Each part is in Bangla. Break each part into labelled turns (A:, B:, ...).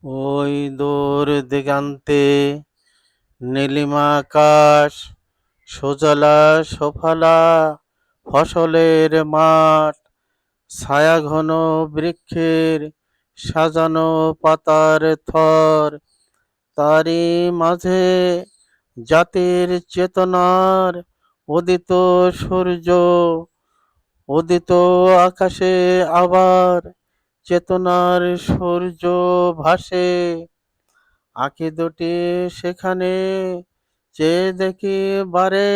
A: ওই দূর দিগান্তে নীলিমা আকাশ, সুজলা সুফলা ফসলের মাঠ, ছায়াঘন বৃক্ষের সাজানো পাতার থর, তারই মাঝে জাতির চেতনার উদিত সূর্য। উদিত আকাশে আবার চেতনার সূর্য ভাসে। আঁখি দুটি সেখানে চেয়ে দেখি বারে,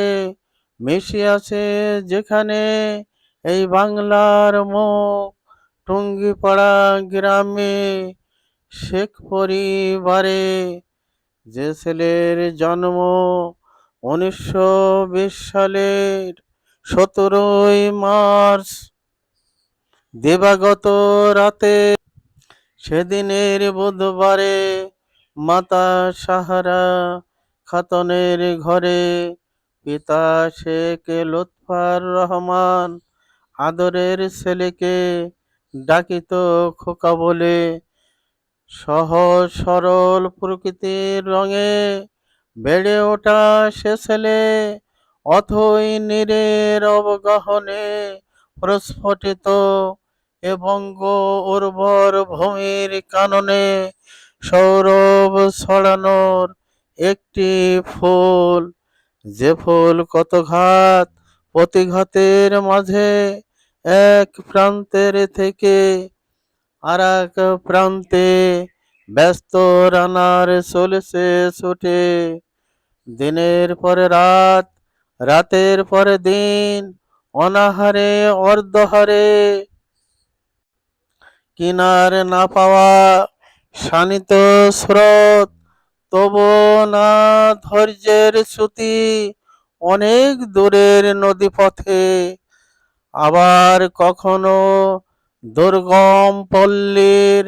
A: মিশিয়াছে যেখানে এই বাংলার মুখ। টুঙ্গিপাড়া গ্রামে শেখ পরিবারে যে ছেলের জন্ম 1920 সালের 17ই মার্চ, দিবাগত রাতে সেদিনের বুধবারে মাতা সাহারা খাতুনের ঘরে পিতা শেখ লুৎফর রহমান আদরের ছেলেকে ডাকিত খোকা বলে। সহজ সরল প্রকৃতির রঙে বেড়ে ওঠা সে ছেলে অথই নীরের অবগাহনে প্রস্ফুটিত এবং উর্বর ভূমির কাননে সৌরভ ছড়ানোর একটি ফুল। যে ফুল কত ঘাত প্রতিঘাতের মাঝে এক প্রান্তের থেকে আর এক প্রান্তে ব্যস্ত রানার চলেছে ছুটে। দিনের পরে রাত, রাতের পরে দিন, অনাহারে অর্ধহারে, কিনার না পাওয়া শানিত স্রোত, তবু না ধৈর্যের চ্যুতি অনেক দূরের নদীপথে। আবার কখনো দুর্গম পল্লীর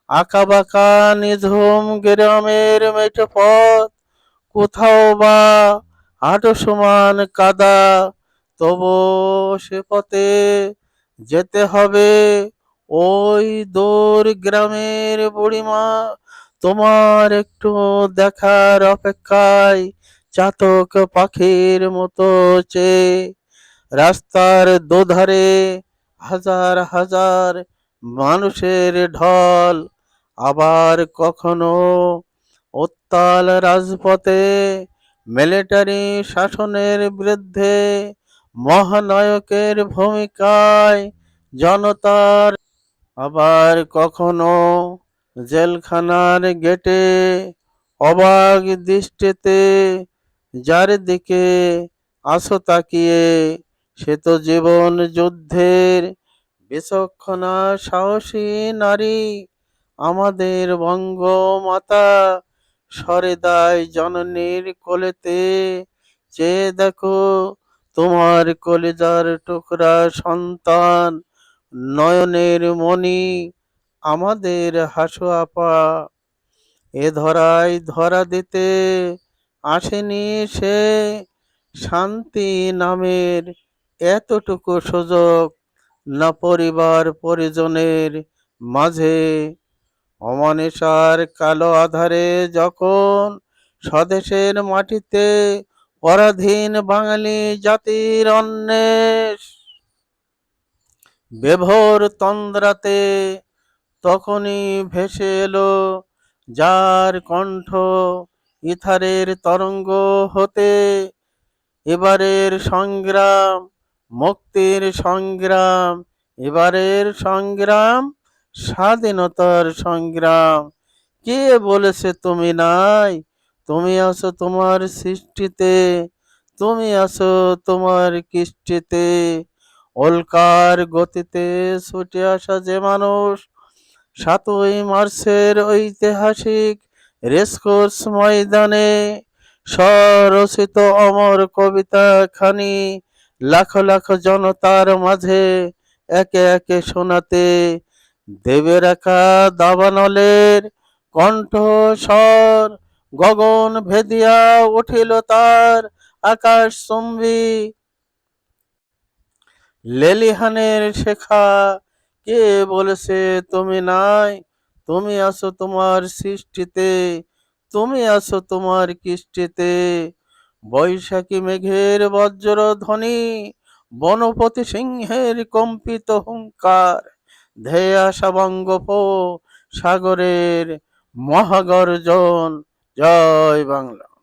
A: আঁকাবাঁকা নিঝুম গ্রামের মেঠো পথ, কোথাও বা হাঁটু সমান কাদা, তবু সে পথে যেতে হবে। ওই দূর গ্রামের বুড়িমা তোমার একটু দেখার অপেক্ষায় চাতক পাখির মতো চেয়ে। রাস্তার দুধারে হাজার হাজার মানুষের ঢল। আবার কখনো উত্তাল রাজপথে মিলিটারি শাসনের বিরুদ্ধে মহানায়কের ভূমিকায় জনতার। আবার কখনো জেলখানার গেটে অবাক দৃষ্টিতে যার দিকে আসো তাকিয়ে, সে তো জীবন যুদ্ধের বিচক্ষণা সাহসী নারী, আমাদের বঙ্গমাতা। সরেদায় জননীর কোলেতে চেয়ে দেখো তোমার কলিজার টুকরা সন্তান, নয়নের মণি আমাদের হাসু আপা। এ ধরায় ধরা দিতে আসেনি সে, শান্তি নামের এতটুকু সুযোগ না পরিবার পরিজনের মাঝে। অমানিসার কালো আধারে যখন স্বদেশের মাটিতে পরাধীন বাঙালি জাতির অন্বেষ বেভোর তন্দ্রাতে, তখনই ভেসে এলো যার কণ্ঠ ইথারের তরঙ্গ হতে। এবারের সংগ্রাম মুক্তির সংগ্রাম, এবারের সংগ্রাম স্বাধীনতার সংগ্রাম। কে বলেছে তুমি নাই? তুমি আছো তোমার সৃষ্টিতে, তুমি আছো তোমার কৃষ্টিতে। উল্কার গতিতে ছুটে আসা যে মানুষ 7ই মার্চের ঐতিহাসিক রেসকোর্স ময়দানে স্বরচিত অমর কবিতা খানি লাখ লাখ জনতার মাঝে একে একে শোনাতে দেবে রাখা দাবানলের কণ্ঠস্বর গগন ভেদিয়া উঠিল তার আকাশ চুম্বী লেলিহানের শেখা। কে বলেছে তুমি নাই? তুমি আছো তোমার সৃষ্টিতে, তুমি আছো তোমার কৃষ্টিতে। বৈশাখী মেঘের বজ্র ধ্বনি, বনপতি সিংহের কম্পিত হুঙ্কার, ধেয়ে আসা বঙ্গোপ সাগরের মহাগর্জন। জয় বাংলা।